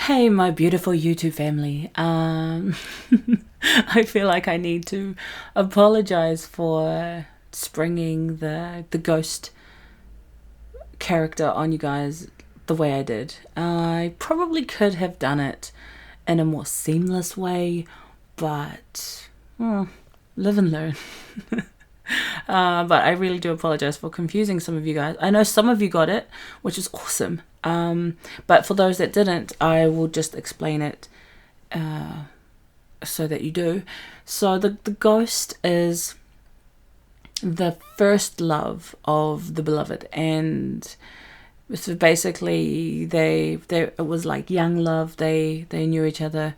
Hey, my beautiful YouTube family. I feel like I need to apologize for springing the ghost character on you guys the way I did. I probably could have done it in a more seamless way, but live and learn. But I really do apologize for confusing some of you guys. I know some of you got it, which is awesome. But for those that didn't, I will just explain it so that you do. So the ghost is the first love of the beloved, and so basically it was like young love. They knew each other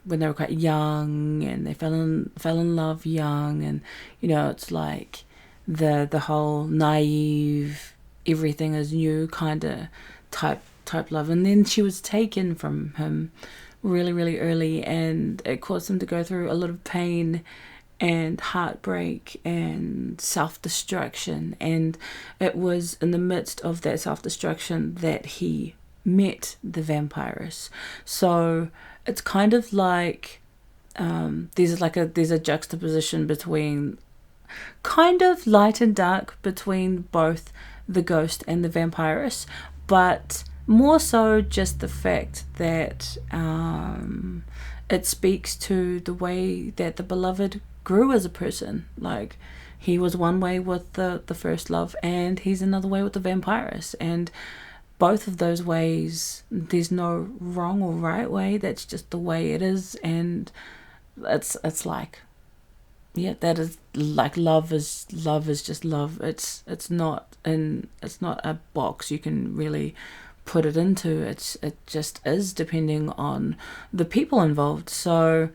when they were quite young, and they fell in love young, and it's like the whole naive, everything is new kind of type love. And then she was taken from him really, really early, and it caused him to go through a lot of pain and heartbreak and self-destruction. And it was in the midst of that self-destruction that he met the Vampiress. So it's kind of like there's a juxtaposition between kind of light and dark between both the ghost and the Vampiress, but more so just the fact that it speaks to the way that the beloved grew as a person. Like, he was one way with the first love, and he's another way with the Vampiress, and both of those ways, there's no wrong or right way. That's just the way it is. And it's like, yeah, that is like love is just love. It's not a box you can really put it into. It just is, depending on the people involved. So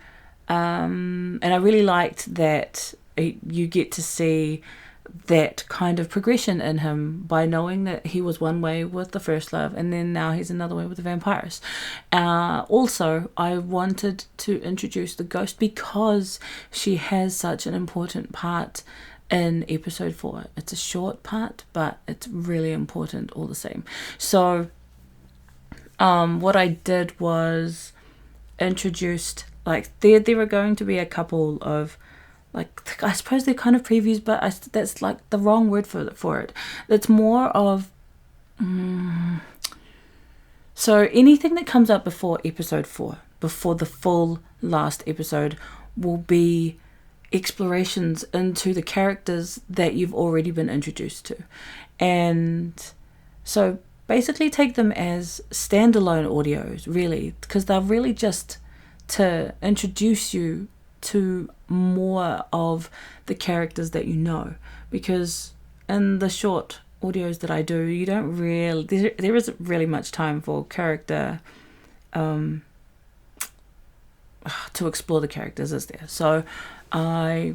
and I really liked that you get to see that kind of progression in him by knowing that he was one way with the first love, and then now he's another way with the Vampiress. Also, I wanted to introduce the ghost because she has such an important part in episode 4. It's a short part, but it's really important all the same. So what I did was introduced, like, there are going to be a couple of, like, I suppose they're kind of previews, but that's like the wrong word for it. It's more of so anything that comes up before episode 4, before the full last episode, will be explorations into the characters that you've already been introduced to. And so basically take them as standalone audios, really, because they're really just to introduce you to more of the characters that you know. Because in the short audios that I do, you don't really, there isn't really much time for character to explore the characters, is there? So I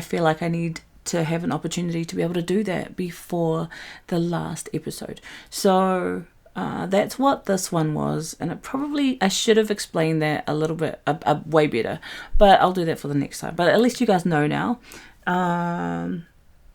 feel like I need to have an opportunity to be able to do that before the last episode. So that's what this one was, and I should have explained that a little bit, way better, but I'll do that for the next time. But at least you guys know now.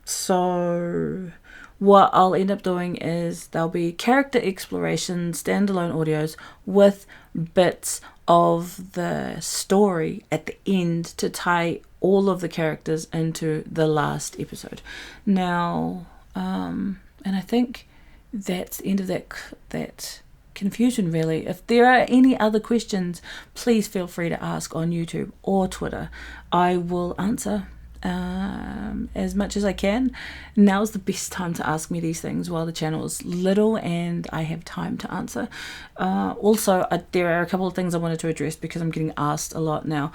So what I'll end up doing is there'll be character exploration, standalone audios with bits of the story at the end to tie all of the characters into the last episode. Now, and I think that's the end of that confusion, really. If there are any other questions, please feel free to ask on YouTube or Twitter. I will answer as much as I can. Now's the best time to ask me these things while the channel is little and I have time to answer. Also, there are a couple of things I wanted to address because I'm getting asked a lot now.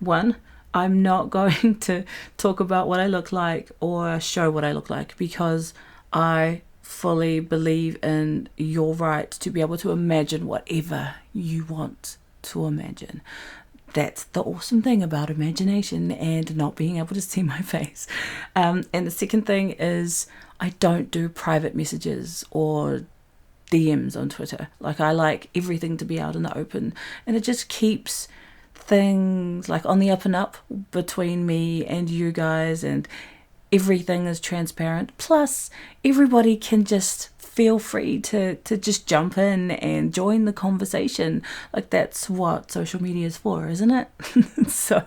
One, I'm not going to talk about what I look like or show what I look like, because I fully believe in your right to be able to imagine whatever you want to imagine. That's the awesome thing about imagination and not being able to see my face. And the second thing is, I don't do private messages or DMs on Twitter. Like, I like everything to be out in the open, and it just keeps things like on the up and up between me and you guys, and everything is transparent. Plus, everybody can just feel free to just jump in and join the conversation. Like, that's what social media is for, isn't it? So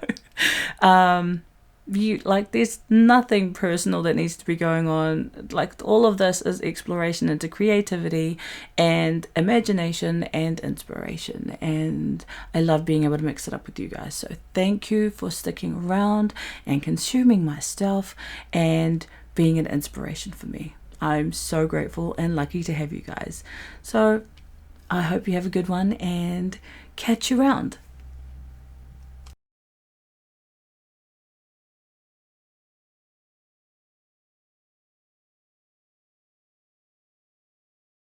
there's nothing personal that needs to be going on. Like, all of this is exploration into creativity and imagination and inspiration, and I love being able to mix it up with you guys. So thank you for sticking around and consuming my stuff and being an inspiration for me. I'm so grateful and lucky to have you guys. So I hope you have a good one, and catch you around.